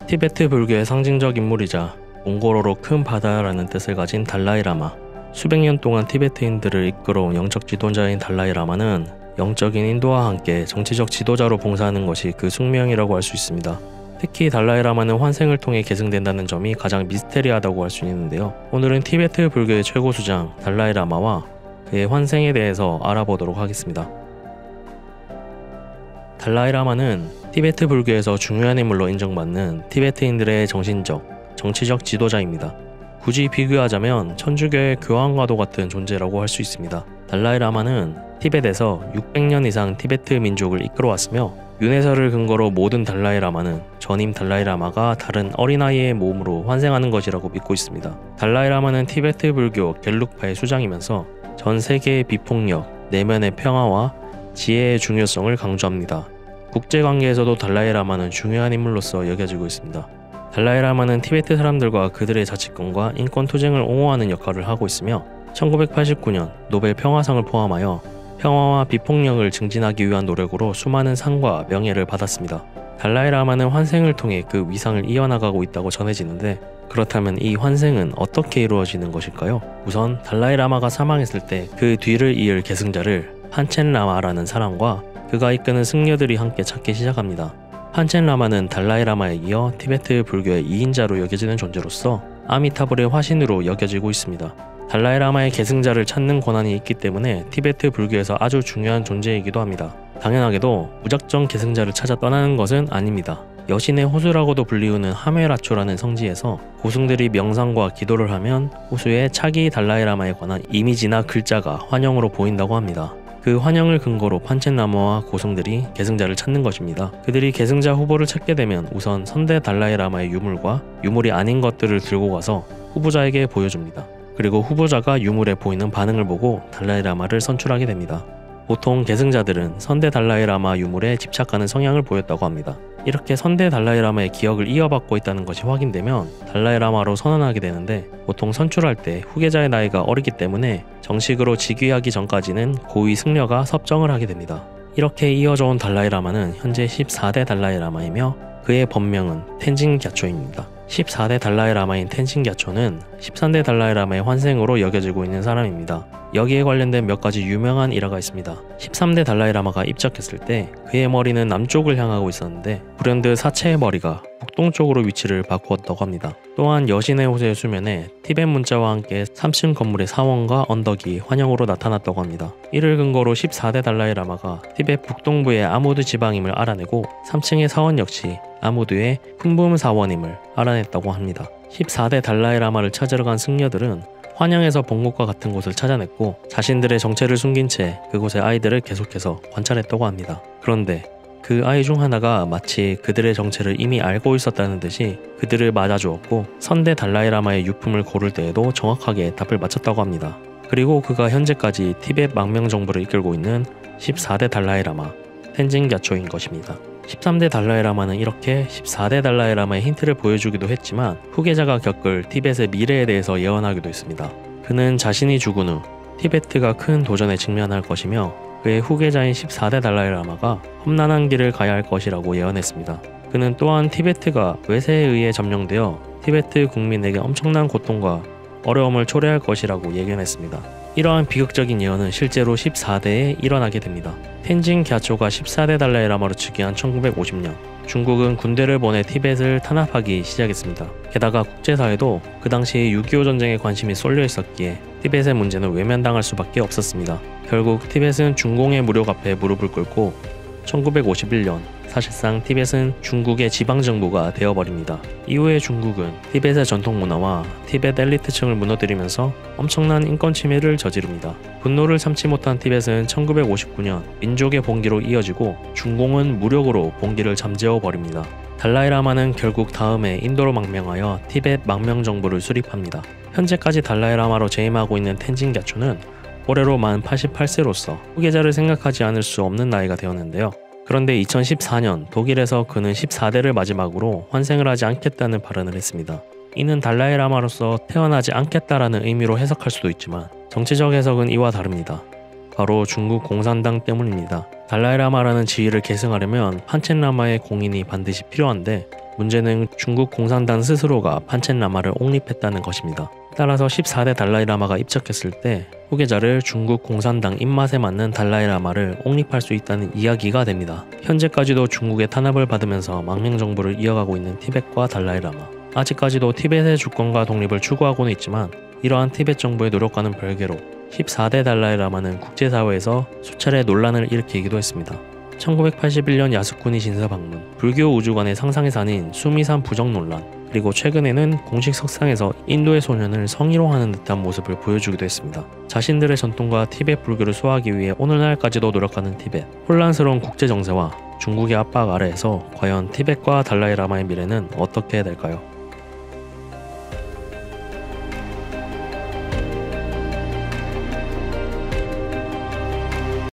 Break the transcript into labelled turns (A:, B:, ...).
A: 티베트 불교의 상징적 인물이자 몽골어로 큰 바다라는 뜻을 가진 달라이라마. 수백 년 동안 티베트인들을 이끌어온 영적 지도자인 달라이라마는 영적인 인도와 함께 정치적 지도자로 봉사하는 것이 그 숙명이라고 할 수 있습니다. 특히 달라이라마는 환생을 통해 계승된다는 점이 가장 미스테리하다고 할 수 있는데요. 오늘은 티베트 불교의 최고 수장 달라이라마와 그의 환생에 대해서 알아보도록 하겠습니다. 달라이라마는 티베트 불교에서 중요한 인물로 인정받는 티베트인들의 정신적, 정치적 지도자입니다. 굳이 비교하자면 천주교의 교황과도 같은 존재라고 할 수 있습니다. 달라이라마는 티벳에서 600년 이상 티베트 민족을 이끌어왔으며 윤회설을 근거로 모든 달라이라마는 전임 달라이라마가 다른 어린아이의 몸으로 환생하는 것이라고 믿고 있습니다. 달라이라마는 티베트 불교 겔룩파의 수장이면서 전 세계의 비폭력, 내면의 평화와 지혜의 중요성을 강조합니다. 국제관계에서도 달라이라마는 중요한 인물로서 여겨지고 있습니다. 달라이라마는 티베트 사람들과 그들의 자치권과 인권 투쟁을 옹호하는 역할을 하고 있으며 1989년 노벨 평화상을 포함하여 평화와 비폭력을 증진하기 위한 노력으로 수많은 상과 명예를 받았습니다. 달라이라마는 환생을 통해 그 위상을 이어나가고 있다고 전해지는데, 그렇다면 이 환생은 어떻게 이루어지는 것일까요? 우선 달라이라마가 사망했을 때 그 뒤를 이을 계승자를 판첸라마라는 사람과 그가 이끄는 승려들이 함께 찾기 시작합니다. 판첸라마는 달라이라마에 이어 티베트 불교의 2인자로 여겨지는 존재로서 아미타불의 화신으로 여겨지고 있습니다. 달라이라마의 계승자를 찾는 권한이 있기 때문에 티베트 불교에서 아주 중요한 존재이기도 합니다. 당연하게도 무작정 계승자를 찾아 떠나는 것은 아닙니다. 여신의 호수라고도 불리우는 하메라초라는 성지에서 고승들이 명상과 기도를 하면 호수에 차기 달라이라마에 관한 이미지나 글자가 환영으로 보인다고 합니다. 그 환영을 근거로 판첸라마와 고승들이 계승자를 찾는 것입니다. 그들이 계승자 후보를 찾게 되면 우선 선대 달라이라마의 유물과 유물이 아닌 것들을 들고 가서 후보자에게 보여줍니다. 그리고 후보자가 유물에 보이는 반응을 보고 달라이라마를 선출하게 됩니다. 보통 계승자들은 선대 달라이라마 유물에 집착하는 성향을 보였다고 합니다. 이렇게 선대 달라이라마의 기억을 이어받고 있다는 것이 확인되면 달라이라마로 선언하게 되는데, 보통 선출할 때 후계자의 나이가 어리기 때문에 정식으로 즉위하기 전까지는 고위 승려가 섭정을 하게 됩니다. 이렇게 이어져 온 달라이라마는 현재 14대 달라이라마이며 그의 법명은 텐진갸초입니다. 14대 달라이라마인 텐진갸초는 13대 달라이라마의 환생으로 여겨지고 있는 사람입니다. 여기에 관련된 몇 가지 유명한 일화가 있습니다. 13대 달라이라마가 입적했을 때 그의 머리는 남쪽을 향하고 있었는데 불현듯 사체의 머리가 북동쪽으로 위치를 바꾸었다고 합니다. 또한 여신의 호수의 수면에 티벳 문자와 함께 3층 건물의 사원과 언덕이 환영으로 나타났다고 합니다. 이를 근거로 14대 달라이라마가 티벳 북동부의 아무드 지방임을 알아내고 3층의 사원 역시 아무드의 푼붐 사원임을 알아냈다고 합니다. 14대 달라이라마를 찾으러 간 승려들은 환영에서 본 것과 같은 곳을 찾아냈고 자신들의 정체를 숨긴 채 그곳의 아이들을 계속해서 관찰했다고 합니다. 그런데 그 아이 중 하나가 마치 그들의 정체를 이미 알고 있었다는 듯이 그들을 맞아주었고 선대 달라이라마의 유품을 고를 때에도 정확하게 답을 맞췄다고 합니다. 그리고 그가 현재까지 티벳 망명 정부를 이끌고 있는 14대 달라이라마 텐진갸초인 것입니다. 13대 달라이라마는 이렇게 14대 달라이라마의 힌트를 보여주기도 했지만 후계자가 겪을 티벳의 미래에 대해서 예언하기도 했습니다. 그는 자신이 죽은 후 티베트가 큰 도전에 직면할 것이며 그의 후계자인 14대 달라이라마가 험난한 길을 가야 할 것이라고 예언했습니다. 그는 또한 티베트가 외세에 의해 점령되어 티베트 국민에게 엄청난 고통과 어려움을 초래할 것이라고 예견했습니다. 이러한 비극적인 예언은 실제로 14대에 일어나게 됩니다. 텐진갸초가 14대 달라이라마로 즉위한 1950년, 중국은 군대를 보내 티벳을 탄압하기 시작했습니다. 게다가 국제사회도 그 당시 6.25 전쟁에 관심이 쏠려 있었기에 티벳의 문제는 외면당할 수밖에 없었습니다. 결국 티벳은 중공의 무력 앞에 무릎을 꿇고 1951년 사실상 티벳은 중국의 지방정부가 되어버립니다. 이후에 중국은 티벳의 전통문화와 티벳 엘리트층을 무너뜨리면서 엄청난 인권 침해를 저지릅니다. 분노를 참지 못한 티벳은 1959년 민족의 봉기로 이어지고 중공은 무력으로 봉기를 잠재워버립니다. 달라이라마는 결국 다음에 인도로 망명하여 티벳 망명정부를 수립합니다. 현재까지 달라이라마로 재임하고 있는 텐진갸초는 올해로 만 88세로서 후계자를 생각하지 않을 수 없는 나이가 되었는데요. 그런데 2014년 독일에서 그는 14대를 마지막으로 환생을 하지 않겠다는 발언을 했습니다. 이는 달라이라마로서 태어나지 않겠다라는 의미로 해석할 수도 있지만 정치적 해석은 이와 다릅니다. 바로 중국 공산당 때문입니다. 달라이라마라는 지위를 계승하려면 판첸라마의 공인이 반드시 필요한데 문제는 중국 공산당 스스로가 판첸 라마를 옹립했다는 것입니다. 따라서 14대 달라이라마가 입적했을 때 후계자를 중국 공산당 입맛에 맞는 달라이라마를 옹립할 수 있다는 이야기가 됩니다. 현재까지도 중국의 탄압을 받으면서 망명 정부를 이어가고 있는 티벳과 달라이라마. 아직까지도 티벳의 주권과 독립을 추구하고는 있지만 이러한 티벳 정부의 노력과는 별개로 14대 달라이라마는 국제사회에서 수차례 논란을 일으키기도 했습니다. 1981년 야스쿠니 진사 방문, 불교 우주관의 상상에서 아닌 수미산 부정 논란, 그리고 최근에는 공식 석상에서 인도의 소년을 성희롱하는 듯한 모습을 보여주기도 했습니다. 자신들의 전통과 티벳 불교를 수호하기 위해 오늘날까지도 노력하는 티벳. 혼란스러운 국제 정세와 중국의 압박 아래에서 과연 티벳과 달라이라마의 미래는 어떻게 될까요?